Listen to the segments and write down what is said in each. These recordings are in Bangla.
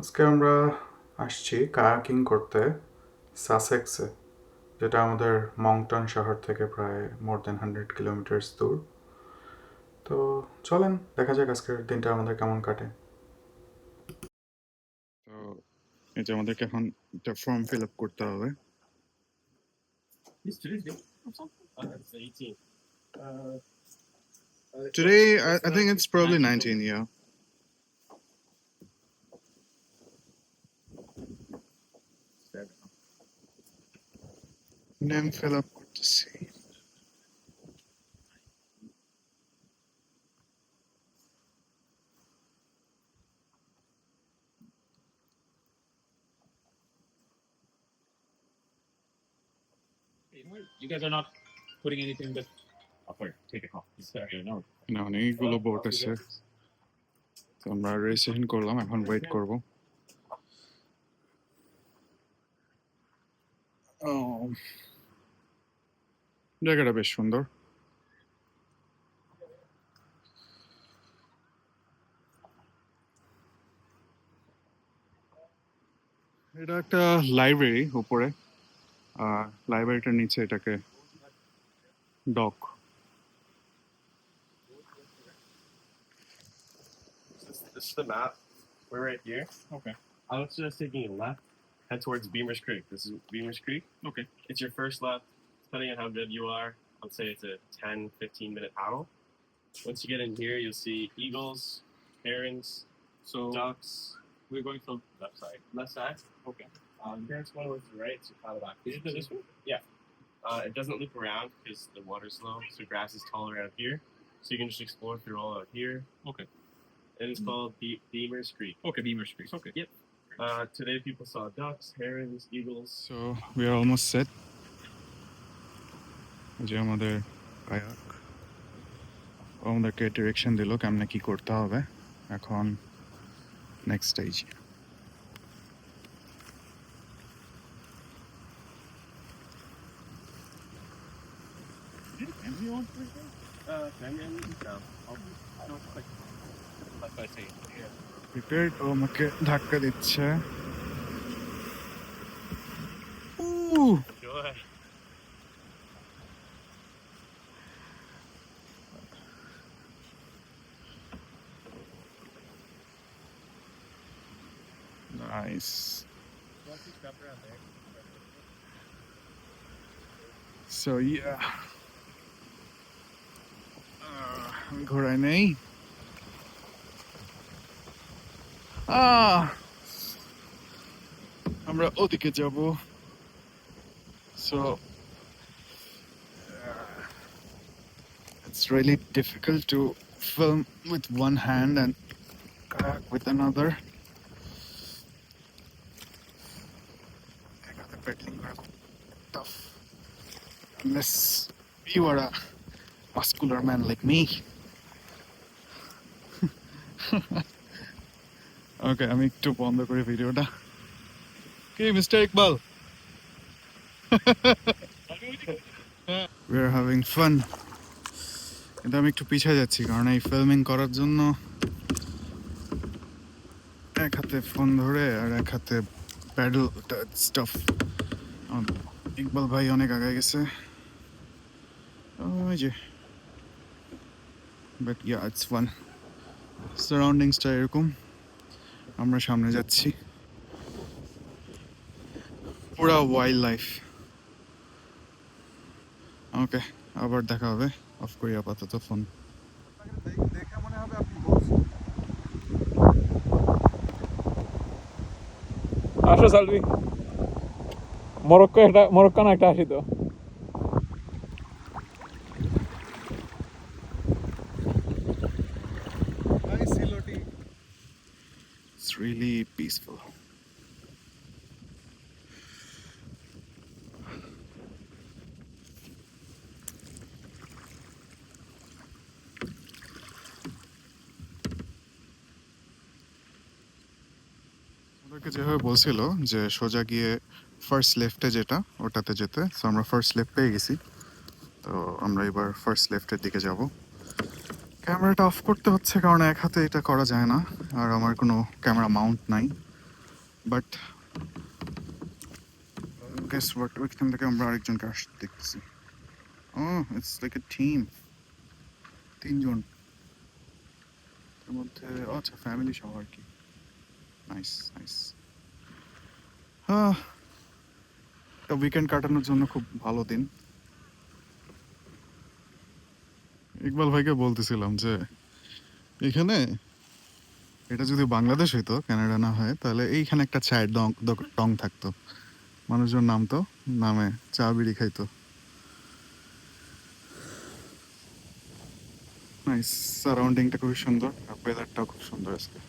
আজকে আমরা আসছি কায়াকিং করতে সাসেক্সে, যেটা আমাদের মংটন শহর থেকে প্রায় মোর দ্যান 100 কিলোমিটার্স দূর। তো চলেন দেখা যাক আজকের দিনটা আমাদের কেমন কাটে। তো এই যে আমাদেরকে এখন একটা ফর্ম ফিল আপ করতে হবে। Today, I think it's probably 19, yeah. Name fill up করতেছি। You guys are not putting anything but take it off. না, অনেকগুলো বোট আছে, তো আমরা রেজিস্ট্রেশন করলাম, এখন ওয়েট করব। জায়গাটা বেশ সুন্দর। এটা একটা লাইব্রেরি উপরে, আর লাইব্রেরিটার নিচে এটাকে doc. This is the map. We're right here. Okay. I was just taking a left, head towards Beamer's Creek. This is Beamer's Creek. Okay. It's your first left. Depending on how good you are, I'd say it's a 10-15 minute paddle. Once you get in here, you'll see eagles, herons, ducks. We're going from left side. Left side? Okay. Parents one was the right, so paddle back. Is it this one? Yeah. It doesn't loop around because the water's low, so grass is taller out here. So you can just explore through all out here. Okay. And it's called Beamer's Creek. Okay, Beamer's Creek. Okay. Yep. Today people saw ducks, herons, eagles. So we are almost set. যে আমাদের কায়াক আমাদেরকে ডিরেকশন দিল কেমনে কি করতে হবে। এখন নেক্সট স্টেজ। প্রিপেয়ার্ড, ও আমাকে ধাক্কা দিচ্ছে। Enjoy. নাইস। সো ইয়া, আমি ঘোড়ায় নেই। আমরা ওদিকে যাব। So it's really difficult to film with one hand and kayak with another. The pedaling are tough unless you are a muscular man like me. Okay, আমি একটু বন্ধ করি ভিডিওটা। কি mister Iqbal? We are having fun. কিন্তু আমি একটু পিছিয়ে যাচ্ছি কারণ এই ফিল্মিং করার জন্য এক হাতে ফোন ধরে আর এক হাতে প্যাডেল স্টাফ। ইকবাল ভাই অনেক আগে গেছে ওই যে, বাট ইয়া ইটস ফান। সারাউন্ডিংসটা এরকম, আমরা সামনে যাচ্ছি, পুরা ওয়াইল্ড লাইফ। ওকে, আবার দেখা হবে। অফ করি আপাতত ফোন। দেখে মনে হবে আপনি বলছেন। আসো সালভি, মরক্কান একটা আসি তো। It's really peaceful. ওদেরকে যেভাবে বলছিল যে সোজা গিয়ে ফার্স্ট লেফটে যেটা ওটাতে যেতে, সো আমরা ফার্স্ট লেফট পেয়ে গেছি। তো আমরা এবার ফার্স্ট লেফটের দিকে যাব। ক্যামেরাটা অফ করতে হচ্ছে কারণ এক হাতে এটা করা যায় না, আর আমার কোনো ক্যামেরা মাউন্ট নাই। বাট গেস হোয়াট, ওইখান থেকে আমরা আরেকজনকে আসতে দেখতেছি। ও ইটস লাইক এ টিম, 3 জন এর মধ্যে। আচ্ছা, ফ্যামিলি সহ আর কি। Nice nice. হ্যাঁ, একটা উইকেন্ড কাটানোর জন্য খুব ভালো দিন। ইকবাল ভাইকে বলতেছিলাম যে এখানে, এটা যদি বাংলাদেশ হইতো, কানাডা না হয়, তাহলে এইখানে একটা চায়ের টং থাকতো, মানুষজন নামতো, নামে চা বিড়ি খাইতো। নাইস, সারাউন্ডিংটা খুবই সুন্দর আর ওয়েদারটাও খুব সুন্দর আজকে।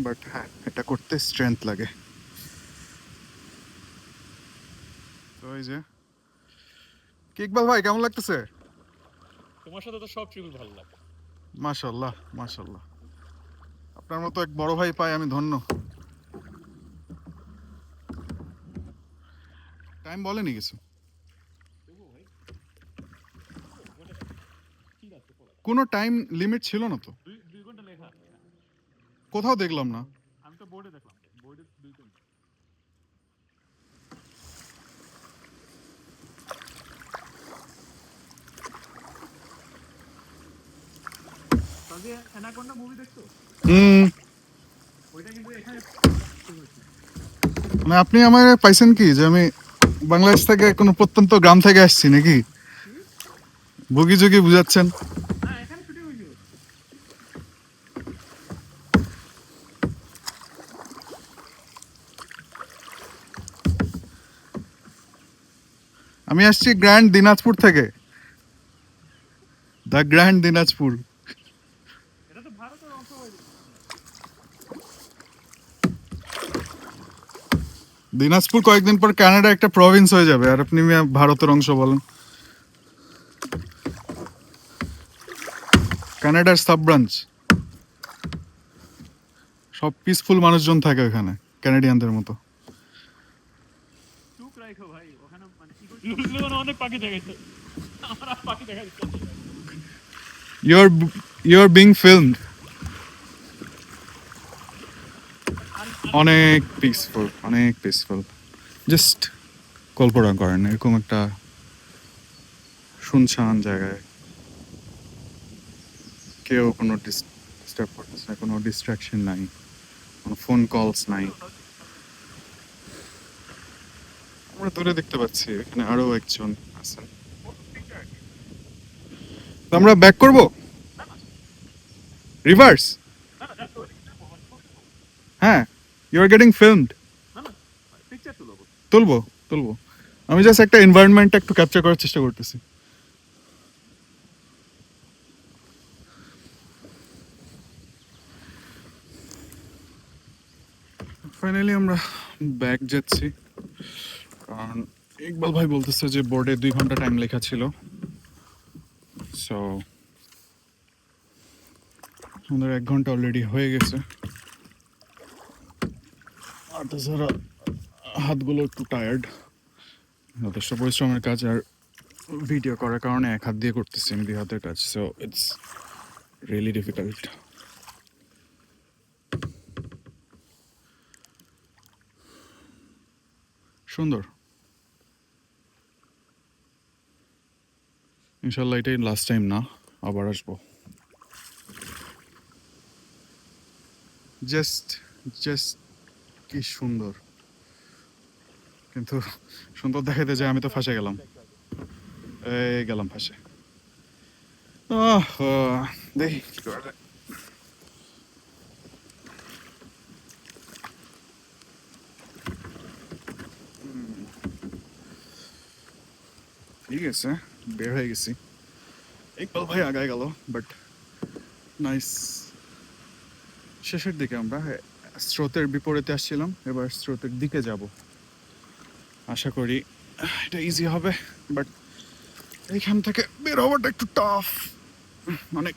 বাট হ্যাঁ, এটা করতে স্ট্রেংথ লাগে। তো এই যে, কি ইকবাল ভাই কেমন লাগতেছে? তোমার সাথে তো সব ট্রিপই ভালো লাগে। মাশাল্লাহ মাশাল্লাহ, আপনার মতো এক বড় ভাই পাই আমি ধন্য। টাইম বলেনি কিছু, কোনো টাইম লিমিট ছিল না তো, 2 ঘন্টা লেখা। কোথাও দেখলাম না। আমি তো বোর্ডে দেখলাম, বোর্ডে 2 ঘন্টা। তাহলে অ্যানাকোন্ডা মুভি দেখছো? হুম, ওইটা কিন্তু এখানে মানে আপনি আমার পাইছেন কি যে আমি বাংলাদেশ থেকে কোনো প্রত্যন্ত গ্রাম থেকে আসছি নাকি? বগি যোগী বুঝাচ্ছেন। না, এখানে শুটিং হয়েছিল। আমি আসছি গ্র্যান্ড দিনাজপুর থেকে, দ্য গ্র্যান্ড দিনাজপুর। এটা তো ভারতের অংশ হয়ে গেছে। দিনাজপুর কয়েকদিন পর কানাডা একটা প্রভিন্স হয়ে যাবে, আর আপনি ভারতের অংশ বলেন। কানাডার সাব ব্রাঞ্চ, সব পিসফুল মানুষজন থাকে ওখানে, কানাডিয়ানদের মতো। চুপ রাখো ভাই, ওখানে মানে কি করছিস? লুলুলে অনেক পাখি দেখাইছে। আমার আর পাখি দেখা দিচ্ছে না। Your being filmed. অনেক পিসফুল, অনেক পিসফুল। জাস্ট কল্পনা করেন এরকম একটা শুনশান জায়গায় কেউ কোনো ডিস্টার্ব করতেছে না, কোনো ডিস্ট্রাকশন নাই, কোনো ফোন কলস নাই। আমরা দূরে দেখতে পাচ্ছি এখানে আরো একজন আছেন। তো আমরা ব্যাক করব, রিভার্স। হ্যাঁ, ইউ আর গেটিং ফিল্মড। না না, পিকচার তুলো। তুলবো তুলবো, আমি জাস্ট একটা এনভায়রনমেন্টটা একটু ক্যাপচার করার চেষ্টা করতেছি। ফাইনালি আমরা ব্যাক যাচ্ছি, কারণ ইকবাল ভাই বলতেছে যে বোর্ডে 2 ঘন্টা টাইম লেখা ছিল। সো আমাদের 1 ঘন্টা অলরেডি হয়ে গেছে, আর তাছাড়া হাতগুলো একটু টায়ার্ড, যথেষ্ট পরিশ্রমের কাজ, আর ভিডিও করার কারণে এক হাত দিয়ে করতেছি আমি 2 হাতের কাজ, সো ইটস রিয়েলি ডিফিকাল্ট। সুন্দর, ইনশাল্লাহ এটাই লাস্ট টাইম না, আবার আসবো। জাস্ট জাস্ট কি সুন্দর, কিন্তু সুন্দর দেখাইতে যায় আমি তো ফাঁসে গেলাম, এই গেলাম ফাঁসে। দেখি কি করা যায়। ঠিক আছে, বের হয়ে গেছি। ইকবাল ভাই আগায় গেল, বাট নাইস। শেষের দিকে আমরা স্রোতের বিপরীতে আসছিলাম, এবার স্রোতের দিকে যাব। আশা করি এটা ইজি হবে, বাট এইখান থেকে বের হওয়াটা একটু টাফ, অনেক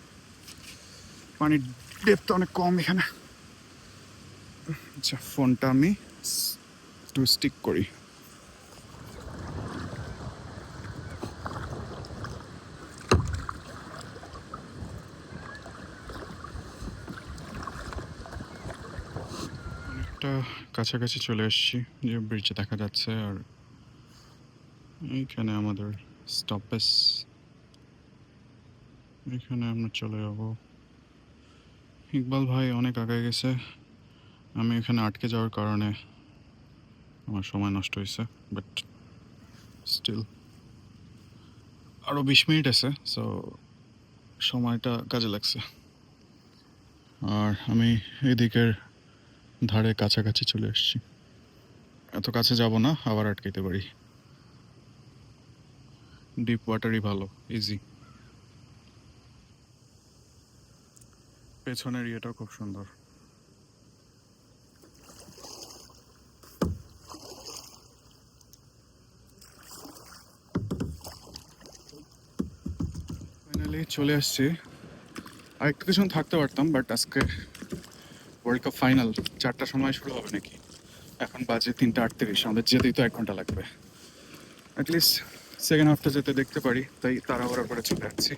পানির ডেপথ অনেক কম এখানে। আচ্ছা, ফোনটা আমি একটু স্টিক করি। অনেকটা কাছাকাছি চলে এসেছি, যে ব্রিজে দেখা যাচ্ছে। আর এইখানে আমাদের স্টপেজ, এখানে আমরা চলে যাব। ইকবাল ভাই অনেক আগে গেছে, আমি এখানে আটকে যাওয়ার কারণে আমার সময় নষ্ট হয়েছে, বাট স্টিল আরও 20 মিনিট আছে, সো সময়টা কাজে লাগছে। আর আমি এদিকের ধারে কাছাকাছি চলে এসেছি, এত কাছে যাব না, আবার আটকাইতে পারি। ডিপ ওয়াটারই ভালো, ইজি। পেছনের ইয়েটাও খুব সুন্দর। ফাইনালি চলে আসছি। আর একটু কিছুক্ষণ থাকতে পারতাম, বাট আজকে ওয়ার্ল্ড কাপ ফাইনাল 4টার সময় শুরু হবে নাকি, এখন বাজে 3:38, আমাদের যেতেই তো 1 ঘন্টা লাগবে। অ্যাটলিস্ট সেকেন্ড হাফটা যেতে দেখতে পারি, তাই তাড়াহুড়া করে চলে যাচ্ছি।